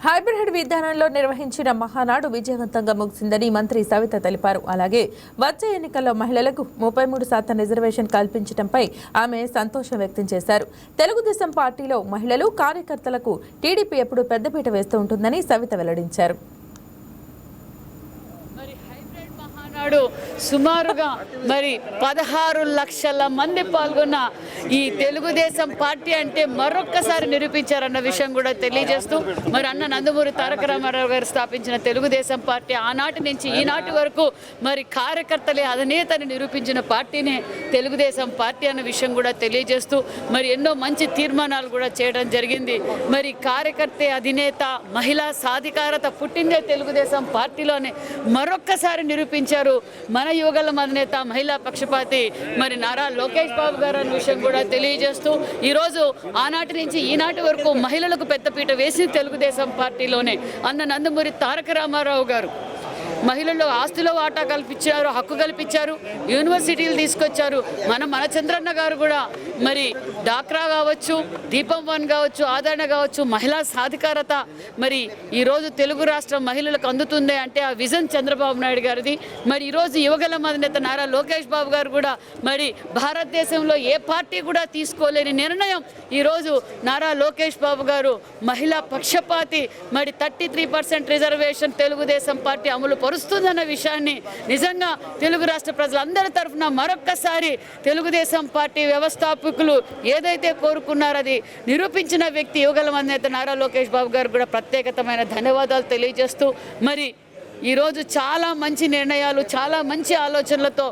Hybrid విధానంలో నిర్వహించిన మహానాడు విజయవంతంగా ముగిసిందని మంత్రి సవిత తెలిపారు. అలాగే వచ్చే ఎన్నికల్లో మహిళలకు 33% రిజర్వేషన్ కల్పించడంపై ఆమె సంతోషం వ్యక్తం చేశారు. తెలుగుదేశం పార్టీలో మహిళలు కార్యకర్తలకు టీడీపీ ఎప్పుడు పెద్దపీట వేస్తూ ఉంటుందని సవిత వెల్లడించారు. సుమారుగా 16 లక్షల మంది పాల్గొన్న ఈ తెలుగుదేశం పార్టీ అంటే మరొక్కసారి నిరూపించారన్న విషయం కూడా తెలియజేస్తూ అన్న నందమూరి తారక రామారావు గారు స్థాపించిన తెలుగుదేశం పార్టీ ఆనాటి నుంచి ఈనాటి వరకు కార్యకర్తలే అధినేతని నిరూపించిన పార్టీనే తెలుగుదేశం పార్టీ అన్న విషయం కూడా తెలియజేస్తూ ఎన్నో మంచి తీర్మానాలు కూడా చేయడం జరిగింది. కార్యకర్తే అధినేత మహిళా సాధికారత పుట్టిందే తెలుగుదేశం పార్టీలోనే మరొక్కసారి నిరూపించారు మన యువగల అధినేత మహిళా పక్షపాతి నారా లోకేష్ బాబు గారు అనే విషయం కూడా తెలియజేస్తూ ఈరోజు ఆనాటి నుంచి ఈనాటి వరకు మహిళలకు పెద్దపీట వేసి తెలుగుదేశం పార్టీలోనే అన్న నందమూరి తారక రామారావు గారు మహిళల్లో ఆస్తిలో వాటా కల్పించారు, హక్కు కల్పించారు, యూనివర్సిటీలు తీసుకొచ్చారు. మన చంద్రన్న గారు కూడా డాక్రా కావచ్చు, దీపం 1 కావచ్చు, ఆదరణ కావచ్చు, మహిళా సాధికారత ఈరోజు తెలుగు రాష్ట్రం మహిళలకు అందుతుంది అంటే ఆ విజన్ చంద్రబాబు నాయుడు గారిది. ఈరోజు యువగల అధినేత నారా లోకేష్ బాబు గారు కూడా భారతదేశంలో ఏ పార్టీ కూడా తీసుకోలేని నిర్ణయం ఈరోజు నారా లోకేష్ బాబు గారు మహిళా పక్షపాతి 33% రిజర్వేషన్ తెలుగుదేశం పార్టీ అమలు పరుస్తుందన్న విషయాన్ని నిజంగా తెలుగు రాష్ట్ర ప్రజలందరి తరఫున మరొక్కసారి తెలుగుదేశం పార్టీ వ్యవస్థాపకులు ఏదైతే కోరుకున్నారో అది నిరూపించిన వ్యక్తి యువగల అధినేత నారా లోకేష్ బాబు గారు కూడా ప్రత్యేకమైన ధన్యవాదాలు తెలియజేస్తూ ఈరోజు చాలా మంచి నిర్ణయాలు, చాలా మంచి ఆలోచనలతో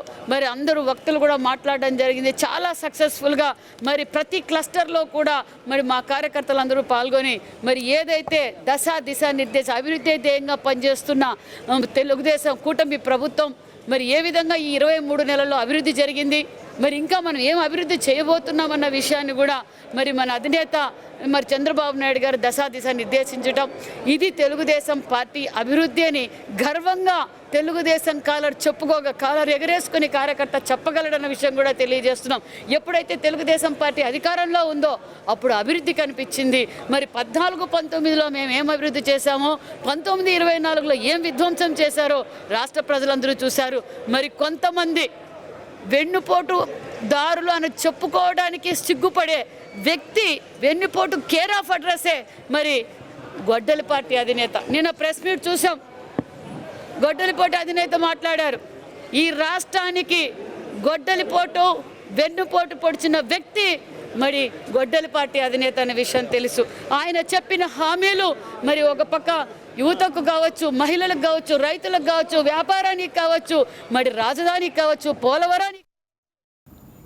అందరూ వక్తలు కూడా మాట్లాడడం జరిగింది. చాలా సక్సెస్ఫుల్గా ప్రతి క్లస్టర్లో కూడా మా కార్యకర్తలు అందరూ పాల్గొని ఏదైతే దిశ నిర్దేశ అభివృద్ధి ధ్యేయంగా పనిచేస్తున్న తెలుగుదేశం కూటమి ప్రభుత్వం ఏ విధంగా ఈ 23 నెలల్లో అభివృద్ధి జరిగింది, ఇంకా మనం ఏం అభివృద్ధి చేయబోతున్నామన్న విషయాన్ని కూడా మన అధినేత చంద్రబాబు నాయుడు గారు దిశ నిర్దేశించడం ఇది తెలుగుదేశం పార్టీ అభివృద్ధి అని గర్వంగా తెలుగుదేశం కాలర్ ఎగరేసుకుని కార్యకర్త చెప్పగలడన్న విషయం కూడా తెలియజేస్తున్నాం. ఎప్పుడైతే తెలుగుదేశం పార్టీ అధికారంలో ఉందో అప్పుడు అభివృద్ధి కనిపించింది. 14-19లో మేము ఏం అభివృద్ధి చేశామో 19-24లో ఏం విధ్వంసం చేశారో రాష్ట్ర ప్రజలందరూ చూశారు. కొంతమంది వెన్నుపోటు దారులు అని చెప్పుకోవడానికి సిగ్గుపడే వ్యక్తి వెన్నుపోటు కేర్ ఆఫ్ అడ్రస్సే గొడ్డలిపాటి అధినేత. నిన్న ప్రెస్ మీట్ చూసాం, గొడ్డలిపోటు అధినేత మాట్లాడారు. ఈ రాష్ట్రానికి గొడ్డలిపోటు వెన్నుపోటు పొడిచిన వ్యక్తి గొడ్డలిపాటి అధినేత అనే విషయం తెలుసు. ఆయన చెప్పిన హామీలు ఒక పక్క యువతకు కావచ్చు, మహిళలకు కావచ్చు, రైతులకు కావచ్చు, వ్యాపారానికి కావచ్చు, రాజధానికి కావచ్చు, పోలవరానికి